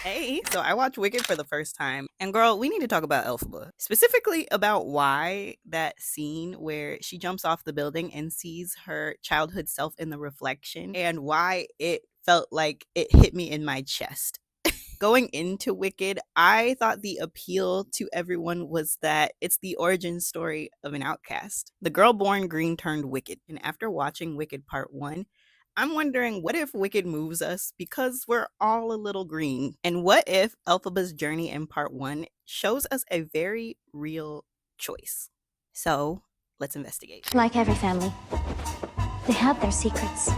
Hey, so I watched Wicked for the first time, and girl, we need to talk about Elphaba. Specifically about why that scene where she jumps off the building and sees her childhood self in the reflection, and why it felt like it hit me in my chest. Going into Wicked, I thought the appeal to everyone was that it's the origin story of an outcast. The girl born green turned wicked, and after watching Wicked Part 1, I'm wondering, what if Wicked moves us because we're all a little green? And what if Elphaba's journey in Part 1 shows us a very real choice? So, let's investigate. Like every family, they have their secrets.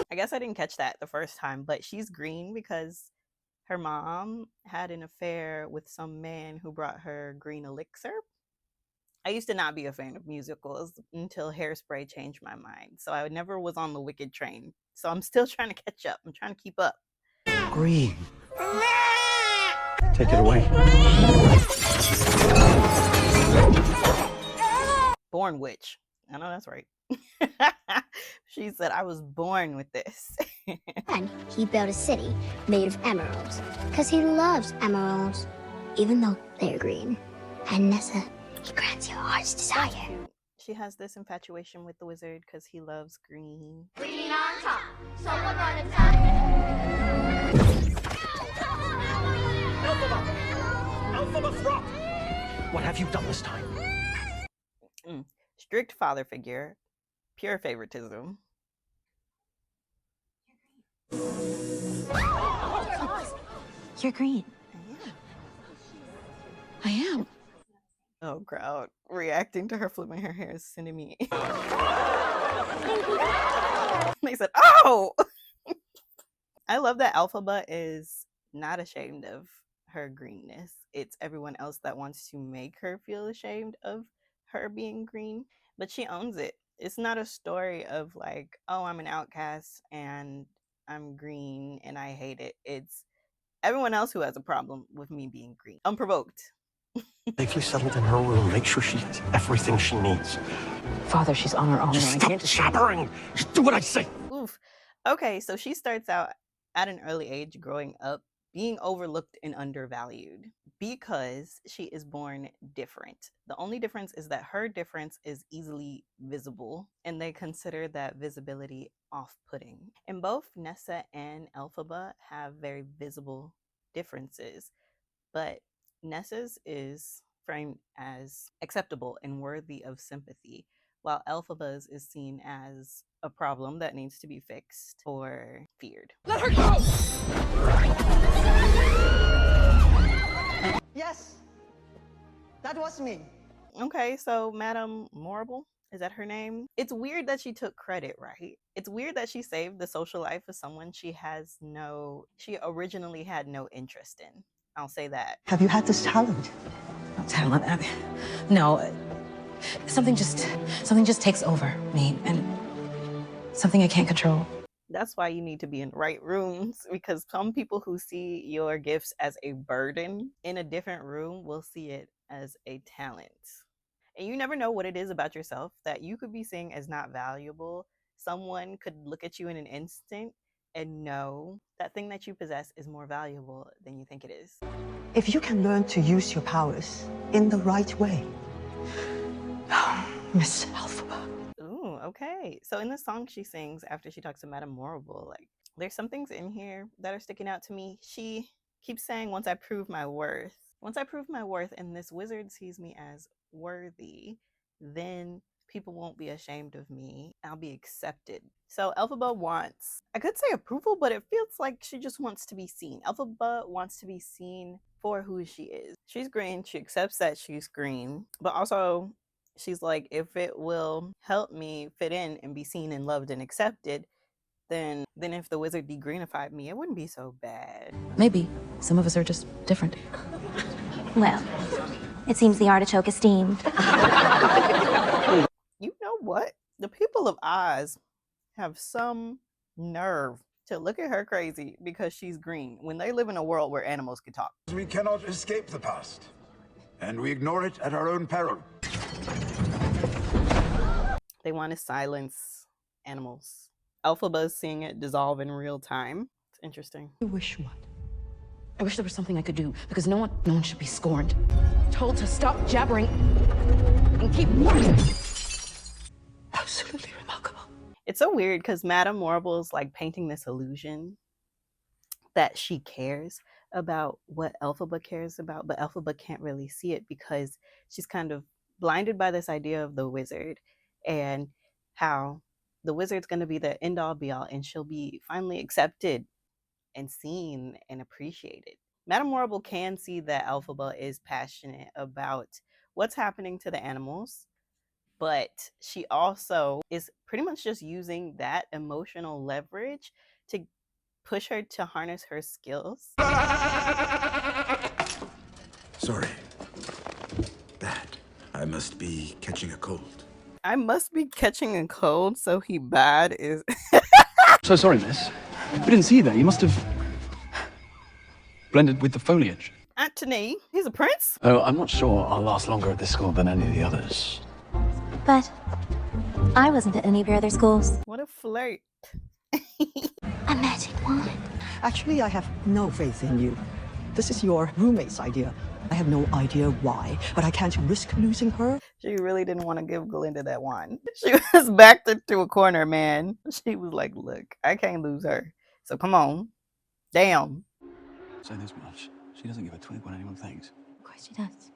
I guess I didn't catch that the first time, but she's green because her mom had an affair with some man who brought her green elixir. I used to not be a fan of musicals until Hairspray changed my mind. So I never was on the Wicked train. So I'm still trying to catch up. I'm trying to keep up. Green. Take it away. Born witch. I know that's right. She said I was born with this. And he built a city made of emeralds, because he loves emeralds, even though they're green. And Nessa, he grants your heart's desire. She has this infatuation with the wizard because he loves green. Green on top, someone run attack. Elphaba, drop! What have you done this time? Strict father figure, pure favoritism. You're green. I am. Oh, crowd reacting to her flipping her hair is sending me. They said, "Oh!" I love that Elphaba is not ashamed of her greenness. It's everyone else that wants to make her feel ashamed of her being green, but she owns it. It's not a story of like, oh, I'm an outcast and I'm green and I hate it. It's everyone else who has a problem with me being green, unprovoked. Safely settled in her room. Make sure she gets everything she needs. Father, she's on her own. Just stop jabbering. Just do what I say. Oof. Okay, so she starts out at an early age growing up being overlooked and undervalued because she is born different. The only difference is that her difference is easily visible, and they consider that visibility off-putting. And both Nessa and Elphaba have very visible differences, but Nessa's is framed as acceptable and worthy of sympathy, while Elphaba's is seen as a problem that needs to be fixed or feared. Let her go! Yes, that was me. Okay, so Madame Morrible, is that her name? It's weird that she took credit, right? It's weird that she saved the social life of someone she originally had no interest in. I'll say that. Have you had this talent? No talent. No. Something just takes over me, and something I can't control. That's why you need to be in the right rooms, because some people who see your gifts as a burden in a different room will see it as a talent. And you never know what it is about yourself that you could be seeing as not valuable. Someone could look at you in an instant and know that thing that you possess is more valuable than you think it is. If you can learn to use your powers in the right way. Miss Elphaba. Ooh, okay. So in the song she sings after she talks to Madame Morrible, like, there's some things in here that are sticking out to me. She keeps saying, once I prove my worth, and this wizard sees me as worthy, then people won't be ashamed of me. I'll be accepted. So Elphaba wants, I could say approval, but it feels like she just wants to be seen. Elphaba wants to be seen for who she is. She's green. She accepts that she's green, but also she's like, if it will help me fit in and be seen and loved and accepted, then if the wizard degrenified me, it wouldn't be so bad. Maybe. Some of us are just different. Well, it seems the artichoke is steamed. You know what? The people of Oz have some nerve to look at her crazy because she's green when they live in a world where animals can talk. We cannot escape the past, and we ignore it at our own peril. They want to silence animals Elphaba is seeing it dissolve in real time. It's interesting. You wish what? I wish there was something I could do, because no one should be scorned. Told to stop jabbering and keep walking. Absolutely remarkable. It's so weird because Madame Morrible is like painting this illusion that she cares about what Elphaba cares about, but Elphaba can't really see it because she's kind of blinded by this idea of the wizard and how the wizard's going to be the end all be all and she'll be finally accepted and seen and appreciated. Madame Morrible can see that Elphaba is passionate about what's happening to the animals, but she also is pretty much just using that emotional leverage to push her to harness her skills. Sorry. Bad. I must be catching a cold. I must be catching a cold, so he bad is. So sorry, miss. We didn't see you there. You must have blended with the foliage. Antony, he's a prince? Oh, I'm not sure I'll last longer at this school than any of the others. But I wasn't at any of your other schools. What a flirt. A magic wand. Actually, I have no faith in you. This is your roommate's idea. I have no idea why, but I can't risk losing her. She really didn't want to give Glinda that wand. She was backed into a corner, man. She was like, look, I can't lose her. So come on. Damn. Say this much. She doesn't give a twig when anyone thinks. Of course she does.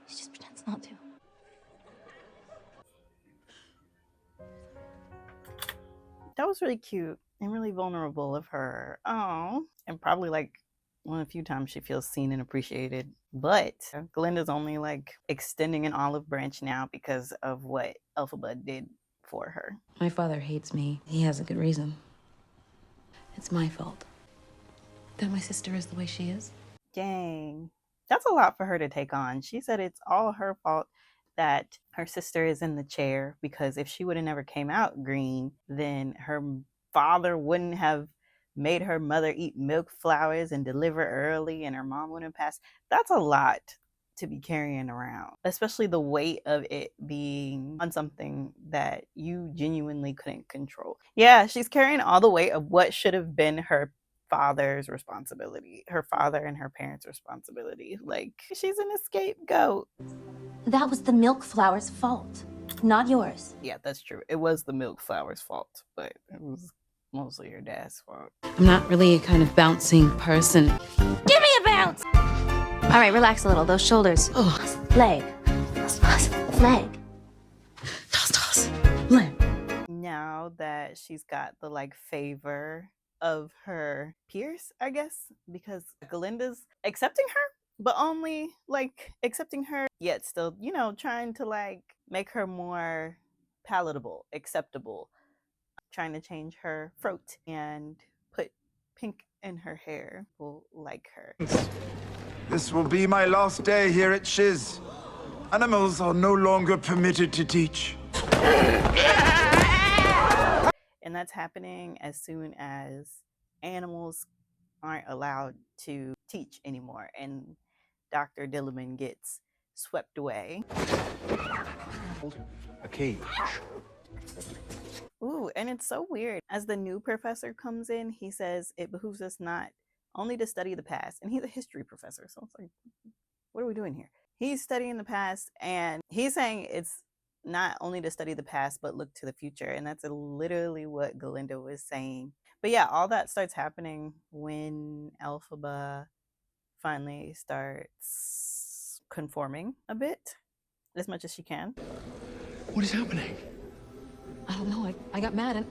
She just pretends not to. That was really cute and really vulnerable of her. Oh, and probably like one of the few times she feels seen and appreciated. But Glinda's only like extending an olive branch now because of what Elphaba did for her. My father hates me. He has a good reason. It's my fault that my sister is the way she is. Dang. That's a lot for her to take on. She said it's all her fault that her sister is in the chair because if she would have never came out green, then her father wouldn't have made her mother eat milk flowers and deliver early and her mom wouldn't pass. That's a lot to be carrying around, especially the weight of it being on something that you genuinely couldn't control. Yeah, she's carrying all the weight of what should have been her father's responsibility, her father and her parents' responsibility. Like, she's an scapegoat. That was the milk flower's fault, not yours. Yeah, that's true. It was the milk flower's fault, but it was mostly her dad's fault. I'm not really a kind of bouncing person. Give me a bounce! All right, relax a little. Those shoulders. Oh, Leg. Leg. toss. Leg. Now that she's got the like favor of her peers, I guess, because Galinda's accepting her, but only like accepting her, yet still, you know, trying to like make her more palatable, acceptable, trying to change her throat and put pink in her hair. Will like her. This will be my last day here at Shiz. Animals are no longer permitted to teach. And that's happening as soon as animals aren't allowed to teach anymore and Dr. Dilliman gets swept away. A cage. Ooh, and it's so weird. As the new professor comes in, he says it behooves us not only to study the past. And he's a history professor, so it's like, what are we doing here? He's studying the past and he's saying it's not only to study the past, but look to the future. And that's literally what Galinda was saying. But yeah, all that starts happening when Elphaba finally starts conforming a bit, as much as she can. What is happening? I don't know. I got mad and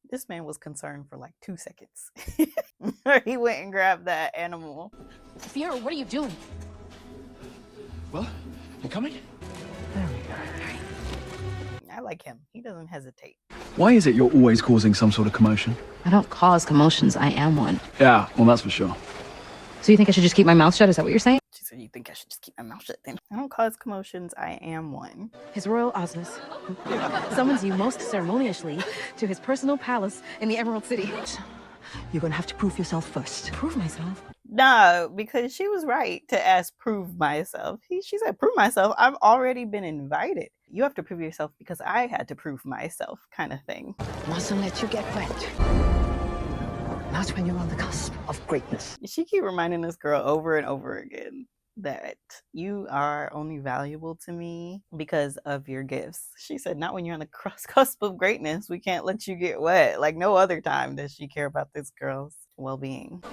This man was concerned for like 2 seconds. He went and grabbed that animal. Fiora, what are you doing? Well, you coming? I like him. He doesn't hesitate. Why is it you're always causing some sort of commotion? I don't cause commotions. I am one. Yeah, well, that's for sure. So you think I should just keep my mouth shut? Is that what you're saying? She said, you think I should just keep my mouth shut then? I don't cause commotions. I am one. His Royal Osness summons you most ceremoniously to his personal palace in the Emerald City. You're gonna have to prove yourself first. Prove myself? No, because she was right to ask prove myself. She said prove myself. I've already been invited. You have to prove yourself because I had to prove myself, kind of thing. Mustn't let you get wet. Not when you're on the cusp of greatness. She keep reminding this girl over and over again that you are only valuable to me because of your gifts. She said, not when you're on the cusp of greatness. We can't let you get wet. Like no other time does she care about this girl's well-being.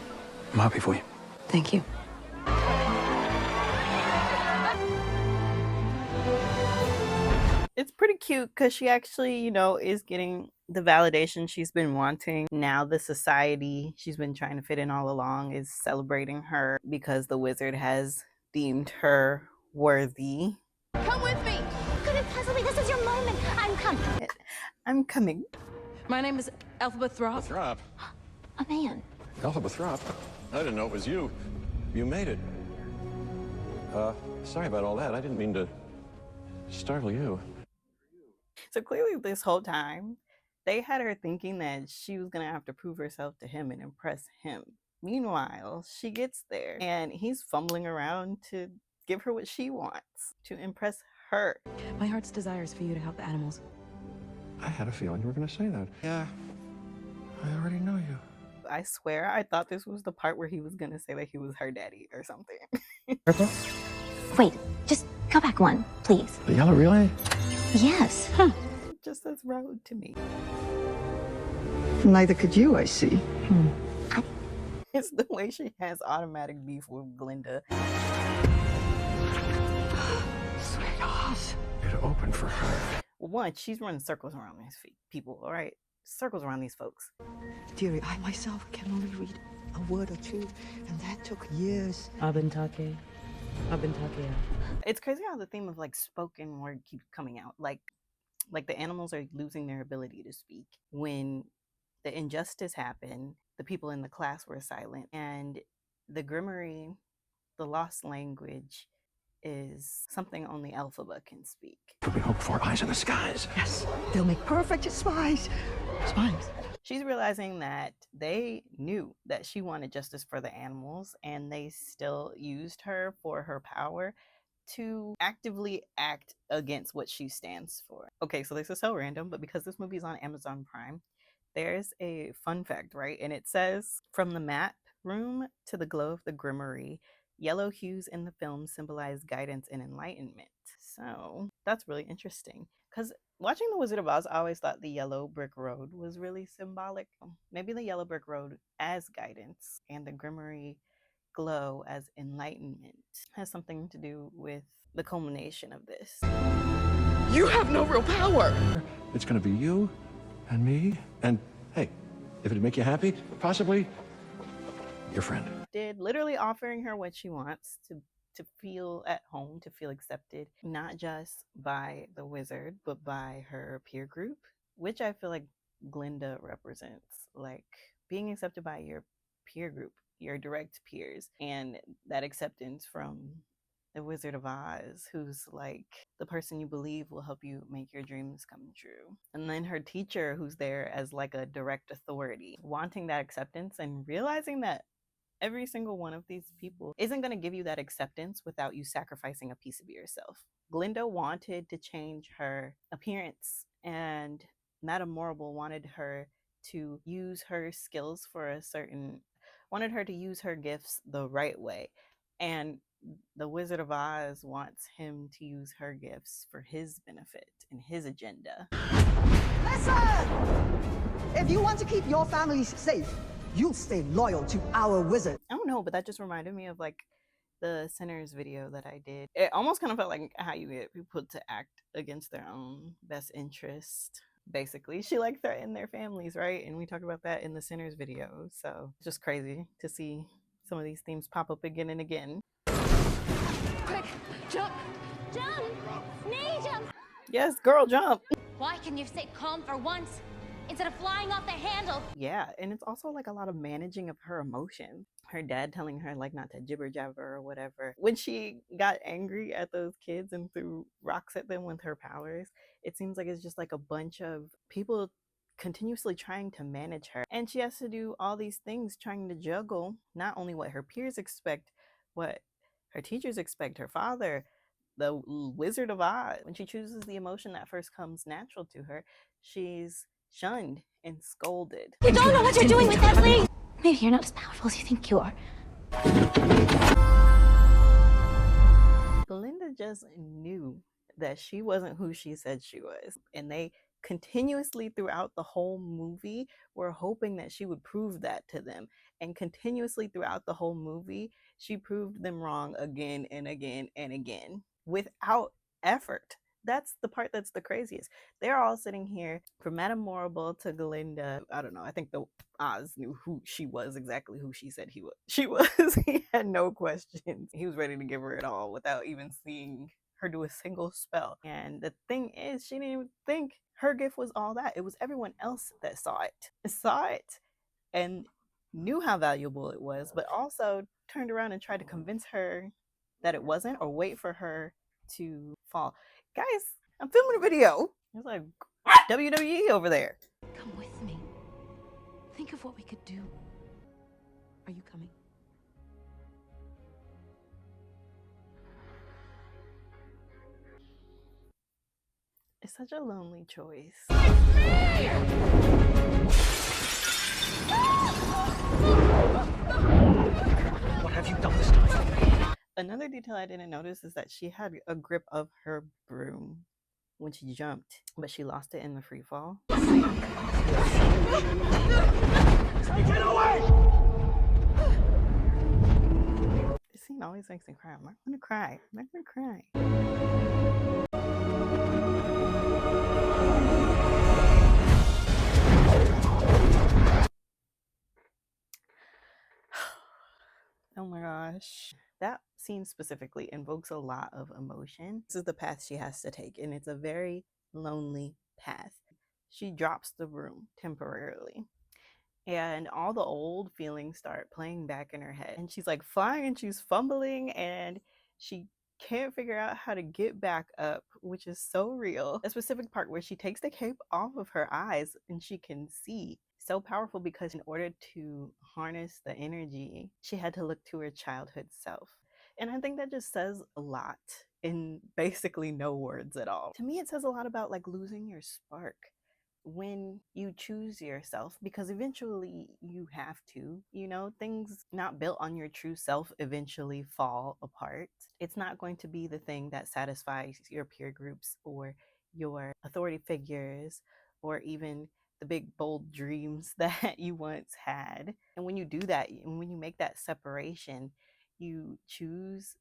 I'm happy for you. Thank you. It's pretty cute because she actually, is getting the validation she's been wanting. Now the society she's been trying to fit in all along is celebrating her because the wizard has deemed her worthy. Come with me! Couldn't possibly. This is your moment. I'm coming. I'm coming. My name is Elphaba Throp. Throp? A man. Elphaba Throp? I didn't know it was you. You made it. Sorry about all that. I didn't mean to startle you. So clearly this whole time, they had her thinking that she was going to have to prove herself to him and impress him. Meanwhile, she gets there and he's fumbling around to give her what she wants, to impress her. My heart's desire is for you to help the animals. I had a feeling you were going to say that. Yeah, I already know you. I swear I thought this was the part where he was going to say that he was her daddy or something. Purple? Wait, just go back one, please. The yellow relay? Yes. Just as road to me. Neither could you, I see. It's the way she has automatic beef with Glinda. Sweetheart. It opened for her. One, she's running circles around these people, all right? Circles around these folks. Dearie, I myself can only read a word or two, and that took years. Abentake. It's crazy how the theme of like spoken word keeps coming out. Like the animals are losing their ability to speak. When the injustice happened, the people in the class were silent, and the Grimmery, the lost language, is something only Elphaba can speak. We hope for eyes in the skies. Yes, they'll make perfect spies. Spies. She's realizing that they knew that she wanted justice for the animals, and they still used her for her power to actively act against what she stands for. Okay, so this is so random, but because this movie is on Amazon Prime, there's a fun fact, right? And it says, from the map room to the glow of the Grimmery, yellow hues in the film symbolize guidance and enlightenment. So that's really interesting. Because watching The Wizard of Oz, I always thought the yellow brick road was really symbolic. Maybe the yellow brick road as guidance and the Grimmery glow as enlightenment has something to do with the culmination of this. You have no real power. It's going to be you and me and, hey, if it'd make you happy, possibly your friend. Did literally offering her what she wants to feel at home, to feel accepted, not just by the wizard, but by her peer group, which I feel like Glinda represents, like being accepted by your peer group, your direct peers, and that acceptance from the Wizard of Oz, who's like the person you believe will help you make your dreams come true. And then her teacher, who's there as like a direct authority, wanting that acceptance and realizing that every single one of these people isn't going to give you that acceptance without you sacrificing a piece of yourself. Glinda wanted to change her appearance, and Madame Morrible wanted her to use her skills for wanted her to use her gifts the right way. And the Wizard of Oz wants him to use her gifts for his benefit and his agenda. Listen! If you want to keep your families safe, you'll stay loyal to our wizard. I don't know, but that just reminded me of like the Sinners video that I did. It almost kind of felt like how you get people to act against their own best interest. Basically, she like threatened their families, right? And we talk about that in the Sinners video. So it's just crazy to see some of these themes pop up again and again. Quick, jump! Jump! Knee jump! Yes, girl, jump! Why can you stay calm for once instead of flying off the handle? Yeah, and it's also like a lot of managing of her emotions. Her dad telling her like not to jibber jabber or whatever. When she got angry at those kids and threw rocks at them with her powers, it seems like it's just like a bunch of people continuously trying to manage her. And she has to do all these things trying to juggle not only what her peers expect, what her teachers expect, her father, the Wizard of Oz. When she chooses the emotion that first comes natural to her, she's shunned and scolded. You don't know what you're doing with that blade! Maybe you're not as powerful as you think you are. Belinda just knew that she wasn't who she said she was. And they continuously throughout the whole movie were hoping that she would prove that to them. And continuously throughout the whole movie, she proved them wrong again and again and again without effort. That's the part that's the craziest. They're all sitting here from Madame Morrible to Glinda. I don't know. I think the Oz knew who she was, exactly who she said he was. She was. He had no questions. He was ready to give her it all without even seeing her do a single spell. And the thing is, she didn't even think her gift was all that. It was everyone else that saw it and knew how valuable it was, but also turned around and tried to convince her that it wasn't, or wait for her to fall. Guys, I'm filming a video. It's like WWE over there. Come with me. Think of what we could do. Are you coming? It's such a lonely choice. What have you done this time? Another detail I didn't notice is that she had a grip of her broom when she jumped, but she lost it in the free fall. Get away! This scene always makes me cry. I'm not gonna cry. I'm not gonna cry. Oh my gosh. That scene specifically invokes a lot of emotion. This is the path she has to take, and it's a very lonely path. She drops the broom temporarily, and all the old feelings start playing back in her head. And she's like flying and she's fumbling, and she can't figure out how to get back up, which is so real. A specific part where she takes the cape off of her eyes and she can see. So powerful, because in order to harness the energy, she had to look to her childhood self. And I think that just says a lot in basically no words at all. To me, it says a lot about like losing your spark when you choose yourself, because eventually you have to, you know, things not built on your true self eventually fall apart. It's not going to be the thing that satisfies your peer groups or your authority figures or even the big bold dreams that you once had. And when you do that, and when you make that separation, you choose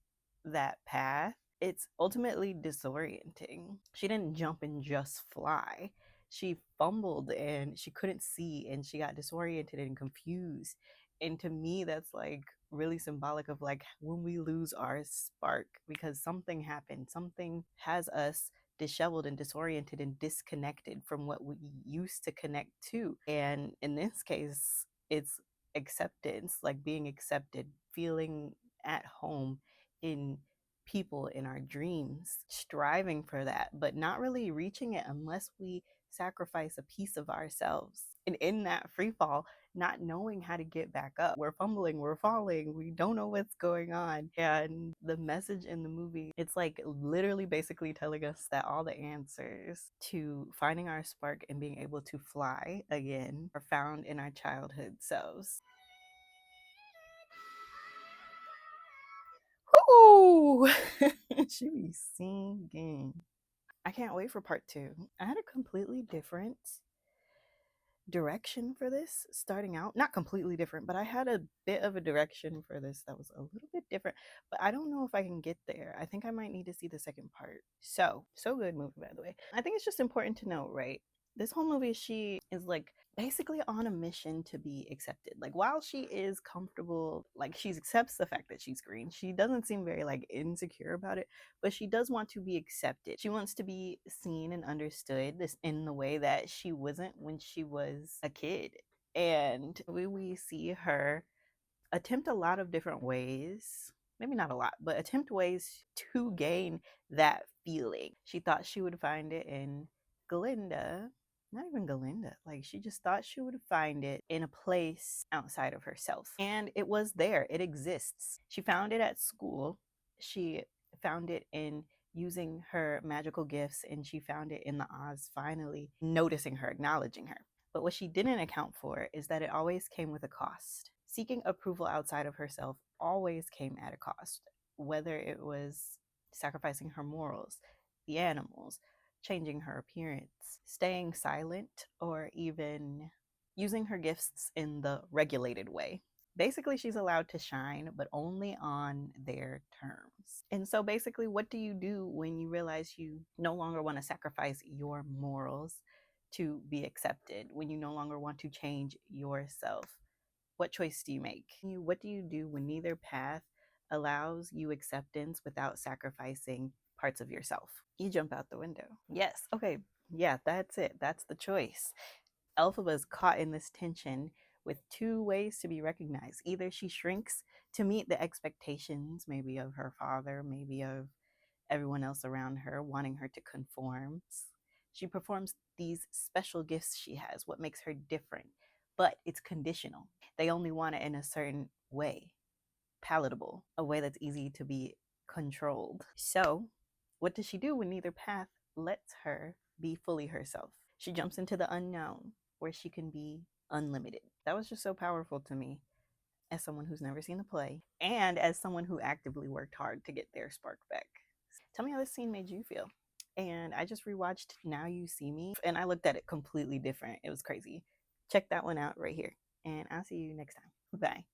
that path, it's ultimately disorienting. She didn't jump and just fly. She fumbled and she couldn't see, and she got disoriented and confused. And to me, that's like really symbolic of like when we lose our spark, because something happened. Something has us disheveled and disoriented and disconnected from what we used to connect to. And in this case, it's acceptance, like being accepted, feeling at home in people in our dreams, striving for that, but not really reaching it unless we sacrifice a piece of ourselves. And in that free fall, not knowing how to get back up, we're fumbling, we're falling, we don't know what's going on. And the message in the movie, it's like literally basically telling us that all the answers to finding our spark and being able to fly again are found in our childhood selves. Ooh, she be singing. I can't wait for part 2. I had a completely different direction for this starting out. Not completely different, but I had a bit of a direction for this that was a little bit different. But I don't know if I can get there. I think I might need to see the second part. So good movie, by the way. I think it's just important to know, right? This whole movie, she is like basically on a mission to be accepted. Like while she is comfortable, like she accepts the fact that she's green, she doesn't seem very like insecure about it, but she does want to be accepted. She wants to be seen and understood this in the way that she wasn't when she was a kid. And we see her attempt a lot of different ways, maybe not a lot, but attempt ways to gain that feeling. She thought she would find it in Glinda. Not even Glinda. Like she just thought she would find it in a place outside of herself. And it was there. It exists. She found it at school. She found it in using her magical gifts, and she found it in the Oz finally noticing her, acknowledging her. But what she didn't account for is that it always came with a cost. Seeking approval outside of herself always came at a cost, whether it was sacrificing her morals, the animals, changing her appearance, staying silent, or even using her gifts in the regulated way. Basically, she's allowed to shine, but only on their terms. And so basically, what do you do when you realize you no longer want to sacrifice your morals to be accepted, when you no longer want to change yourself? What choice do you make? What do you do when neither path allows you acceptance without sacrificing parts of yourself? You jump out the window. Yes. Okay. Yeah, that's it. That's the choice. Elphaba is caught in this tension with two ways to be recognized. Either she shrinks to meet the expectations, maybe of her father, maybe of everyone else around her, wanting her to conform. She performs these special gifts she has, what makes her different, but it's conditional. They only want it in a certain way, palatable, a way that's easy to be controlled. So, what does she do when neither path lets her be fully herself? She jumps into the unknown, where she can be unlimited. That was just so powerful to me as someone who's never seen the play and as someone who actively worked hard to get their spark back. Tell me how this scene made you feel. And I just rewatched Now You See Me, and I looked at it completely different. It was crazy. Check that one out right here. And I'll see you next time. Bye.